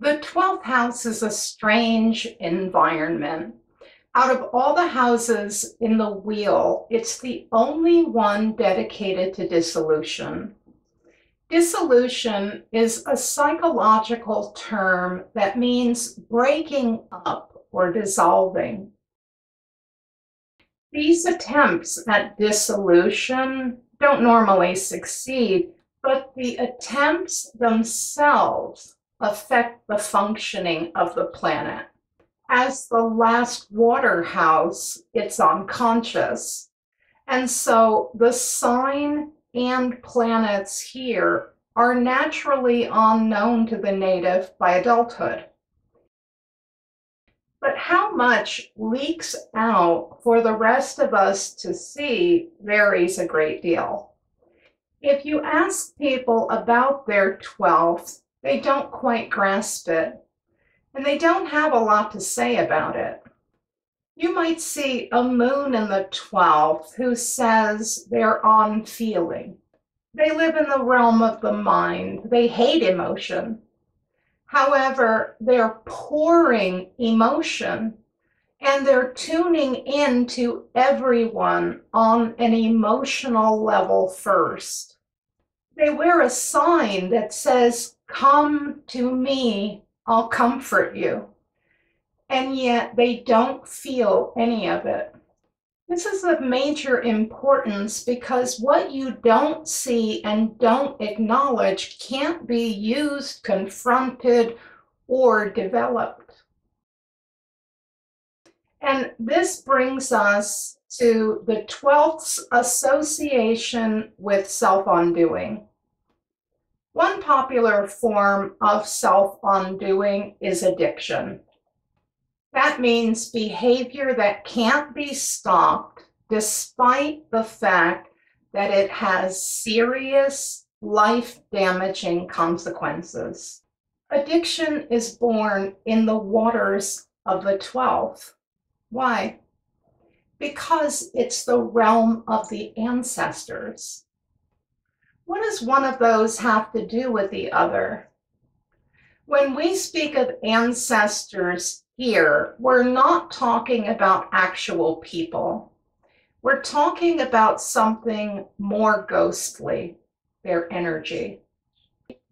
The 12th house is a strange environment. Out of all the houses in the wheel, it's the only one dedicated to dissolution. Dissolution is a psychological term that means breaking up or dissolving. These attempts at dissolution don't normally succeed, but the attempts themselves affect the functioning of the planet. As the last water house, it's unconscious. And so the sign and planets here are naturally unknown to the native by adulthood. But how much leaks out for the rest of us to see varies a great deal. If you ask people about their 12th, they don't quite grasp it, and they don't have a lot to say about it. You might see a moon in the 12th who says they're on feeling. They live in the realm of the mind. They hate emotion. However, they're pouring emotion, and they're tuning in to everyone on an emotional level first. They wear a sign that says, "Come to me, I'll comfort you." And yet they don't feel any of it. This is of major importance because what you don't see and don't acknowledge can't be used, confronted, or developed. And this brings us to the 12th's association with self-undoing. One popular form of self-undoing is addiction. That means behavior that can't be stopped despite the fact that it has serious, life-damaging consequences. Addiction is born in the waters of the 12th. Why? Because it's the realm of the ancestors. What does one of those have to do with the other? When we speak of ancestors here, we're not talking about actual people. We're talking about something more ghostly, their energy.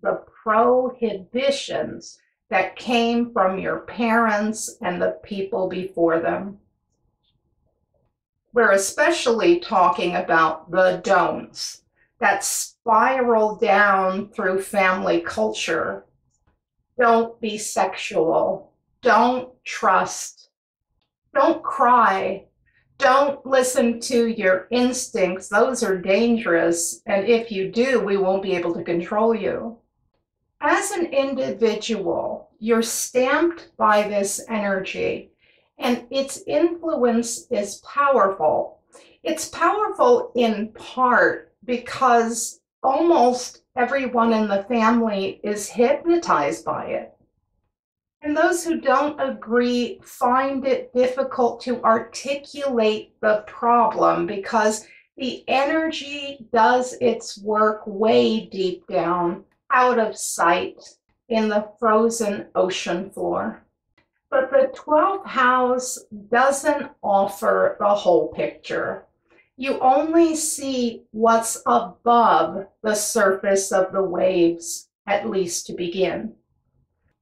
The prohibitions that came from your parents and the people before them. We're especially talking about the don'ts that spiral down through family culture. Don't be sexual. Don't trust. Don't cry. Don't listen to your instincts. Those are dangerous. And if you do, we won't be able to control you. As an individual, you're stamped by this energy, and its influence is powerful. It's powerful in part because almost everyone in the family is hypnotized by it. And those who don't agree find it difficult to articulate the problem because the energy does its work way deep down, out of sight, in the frozen ocean floor. But the 12th house doesn't offer the whole picture. You only see what's above the surface of the waves, at least to begin.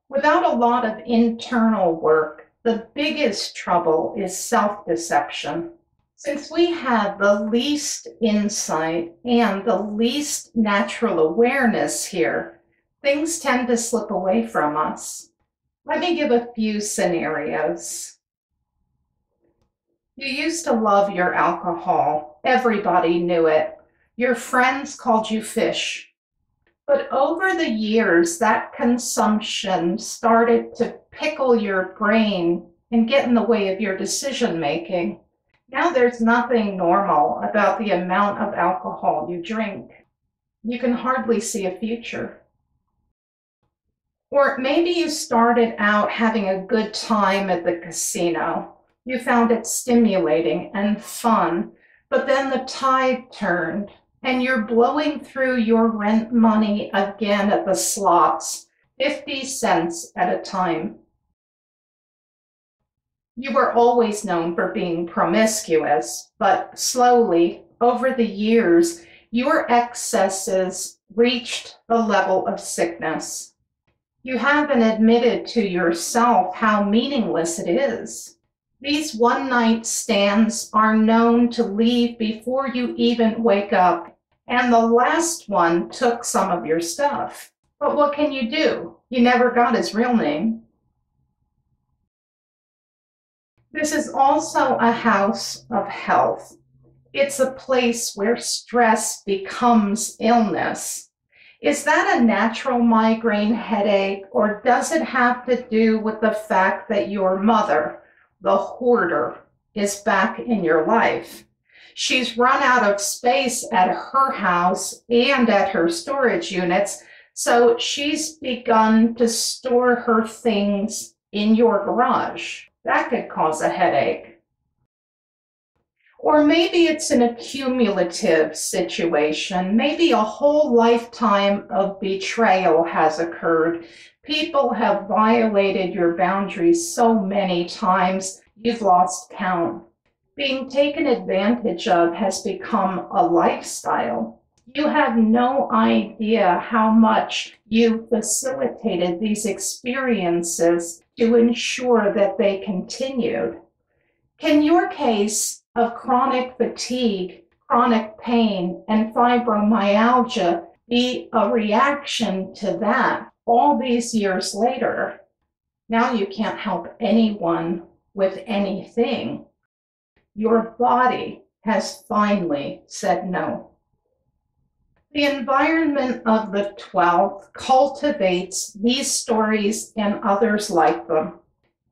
Without a lot of internal work, the biggest trouble is self-deception. Since we have the least insight and the least natural awareness here, things tend to slip away from us. Let me give a few scenarios. You used to love your alcohol. Everybody knew it. Your friends called you fish. But over the years, that consumption started to pickle your brain and get in the way of your decision making. Now there's nothing normal about the amount of alcohol you drink. You can hardly see a future. Or maybe you started out having a good time at the casino. You found it stimulating and fun, but then the tide turned and you're blowing through your rent money again at the slots 50 cents at a time. You were always known for being promiscuous, but slowly, over the years, your excesses reached the level of sickness. You haven't admitted to yourself how meaningless it is. These one-night stands are known to leave before you even wake up, and the last one took some of your stuff. But what can you do? You never got his real name. This is also a house of health. It's a place where stress becomes illness. Is that a natural migraine headache, or does it have to do with the fact that your mother, the hoarder, is back in your life? She's run out of space at her house and at her storage units, so she's begun to store her things in your garage. That could cause a headache. Or maybe it's an accumulative situation. Maybe a whole lifetime of betrayal has occurred. People have violated your boundaries so many times, you've lost count. Being taken advantage of has become a lifestyle. You have no idea how much you facilitated these experiences to ensure that they continued. Can your case of chronic fatigue, chronic pain, and fibromyalgia be a reaction to that all these years later? Now you can't help anyone with anything. Your body has finally said no. The environment of the 12th cultivates these stories and others like them.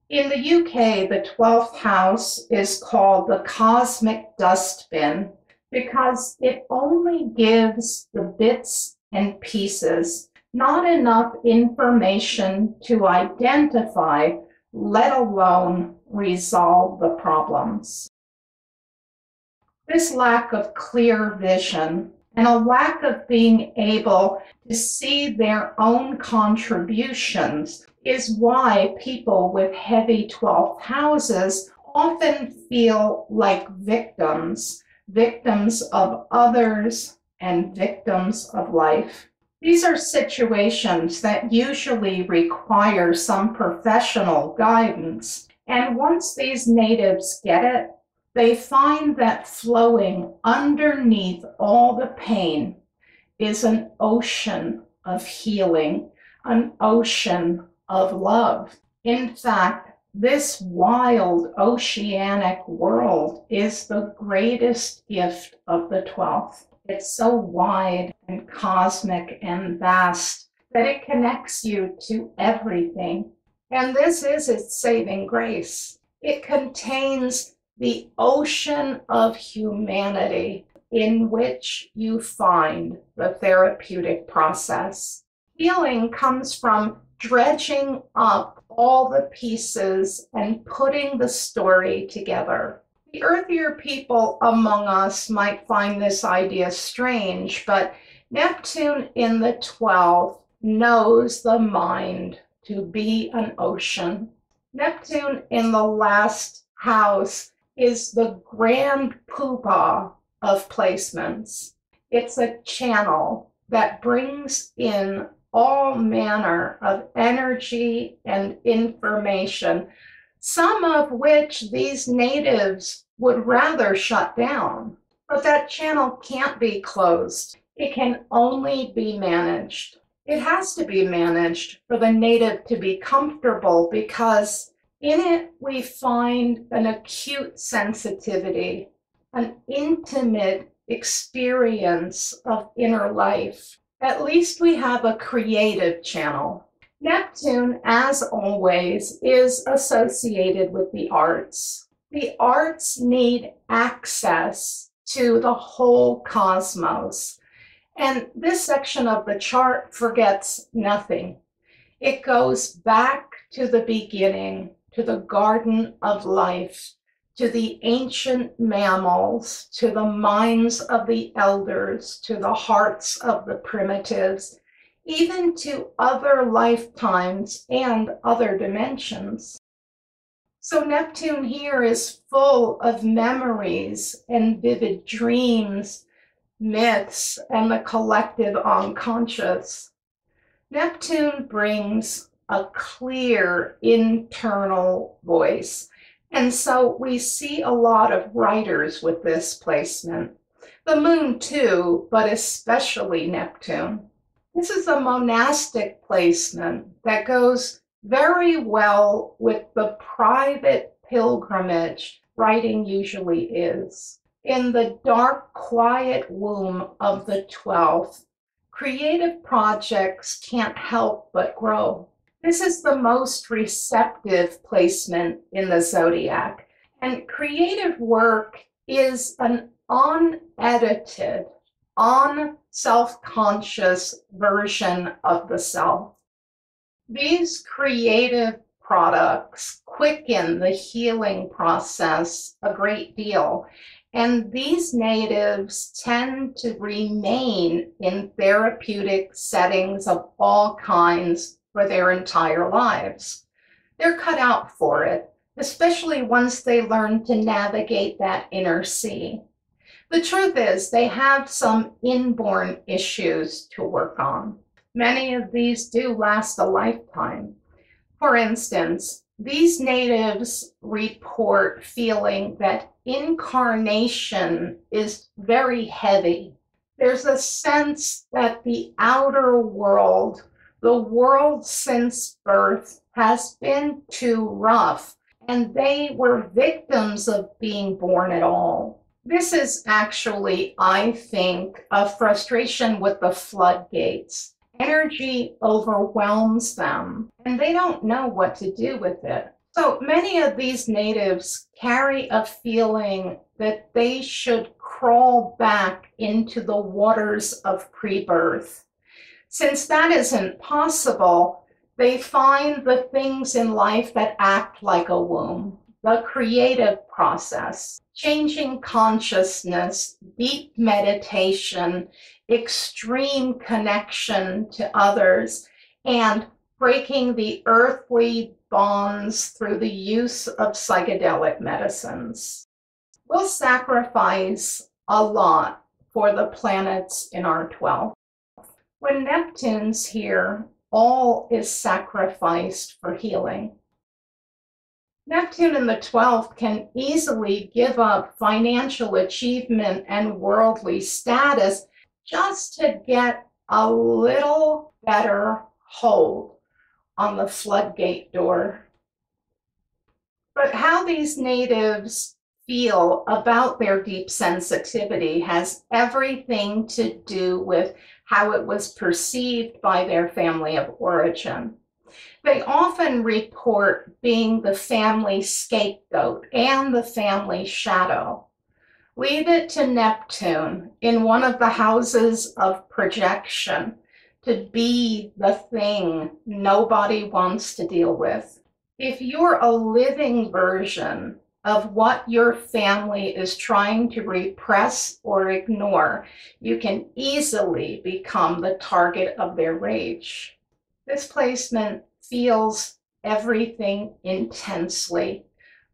In the UK, the 12th house is called the cosmic dustbin because it only gives the bits and pieces, not enough information to identify, let alone resolve the problems. This lack of clear vision and a lack of being able to see their own contributions is why people with heavy 12th houses often feel like victims, victims of others and victims of life. These are situations that usually require some professional guidance, and once these natives get it, they find that flowing underneath all the pain is an ocean of healing, an ocean of love. In fact, this wild oceanic world is the greatest gift of the 12th. It's so wide and cosmic and vast that it connects you to everything. And this is its saving grace. It contains the ocean of humanity in which you find the therapeutic process. Healing comes from dredging up all the pieces and putting the story together. The earthier people among us might find this idea strange, but Neptune in the 12th knows the mind to be an ocean. Neptune in the last house is the grand poobah of placements. It's a channel that brings in all manner of energy and information, some of which these natives would rather shut down. But that channel can't be closed. It can only be managed. It has to be managed for the native to be comfortable, because in it, we find an acute sensitivity, an intimate experience of inner life. At least we have a creative channel. Neptune, as always, is associated with the arts. The arts need access to the whole cosmos. And this section of the chart forgets nothing. It goes back to the beginning, to the garden of life, to the ancient mammals, to the minds of the elders, to the hearts of the primitives. even to other lifetimes and other dimensions. So Neptune here is full of memories and vivid dreams, myths, and the collective unconscious. Neptune brings a clear internal voice. And so we see a lot of writers with this placement. The moon too, but especially Neptune. This is a monastic placement that goes very well with the private pilgrimage writing usually is. In the dark, quiet womb of the 12th, creative projects can't help but grow. This is the most receptive placement in the zodiac, and creative work is an unedited, self-conscious version of the self. These creative products quicken the healing process a great deal, and these natives tend to remain in therapeutic settings of all kinds for their entire lives. They're cut out for it, especially once they learn to navigate that inner sea. The truth is, they have some inborn issues to work on. Many of these do last a lifetime. For instance, these natives report feeling that incarnation is very heavy. There's a sense that the outer world, the world since birth, has been too rough, and they were victims of being born at all. This is actually, I think, a frustration with the floodgates. Energy overwhelms them, and they don't know what to do with it. So many of these natives carry a feeling that they should crawl back into the waters of pre-birth. Since that isn't possible, they find the things in life that act like a womb. The creative process, changing consciousness, deep meditation, extreme connection to others, and breaking the earthly bonds through the use of psychedelic medicines. We'll sacrifice a lot for the planets in our 12th. When Neptune's here, all is sacrificed for healing. Neptune in the 12th can easily give up financial achievement and worldly status just to get a little better hold on the floodgate door. But how these natives feel about their deep sensitivity has everything to do with how it was perceived by their family of origin. They often report being the family scapegoat and the family shadow. Leave it to Neptune in one of the houses of projection to be the thing nobody wants to deal with. If you're a living version of what your family is trying to repress or ignore, you can easily become the target of their rage. This placement feels everything intensely,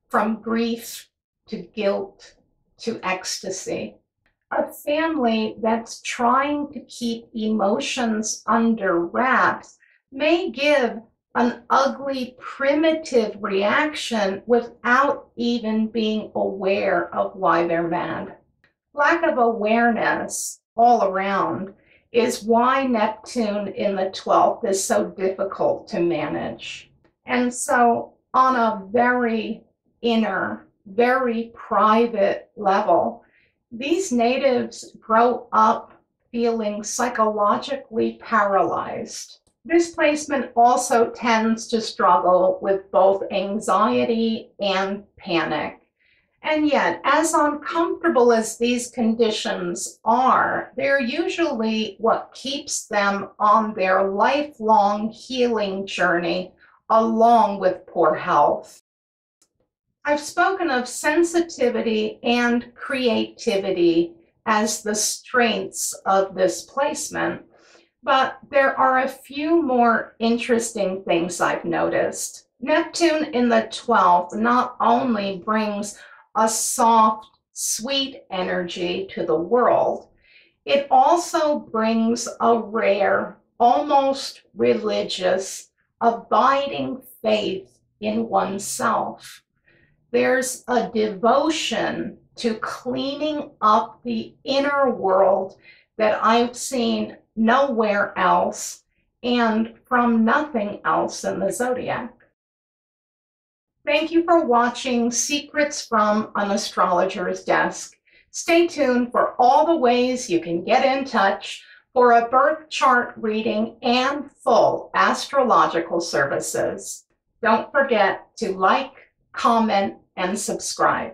from grief to guilt to ecstasy. A family that's trying to keep emotions under wraps may give an ugly, primitive reaction without even being aware of why they're mad. Lack of awareness all around is why Neptune in the 12th is so difficult to manage. And so on a very inner, very private level, these natives grow up feeling psychologically paralyzed. This placement also tends to struggle with both anxiety and panic. And yet, as uncomfortable as these conditions are, they're usually what keeps them on their lifelong healing journey, along with poor health. I've spoken of sensitivity and creativity as the strengths of this placement, But there are a few more interesting things I've noticed. Neptune in the 12th not only brings a soft, sweet energy to the world, it also brings a rare, almost religious, abiding faith in oneself. There's a devotion to cleaning up the inner world that I've seen nowhere else and from nothing else in the zodiac. Thank you for watching Secrets from an Astrologer's Desk. Stay tuned for all the ways you can get in touch for a birth chart reading and full astrological services. Don't forget to like, comment, and subscribe.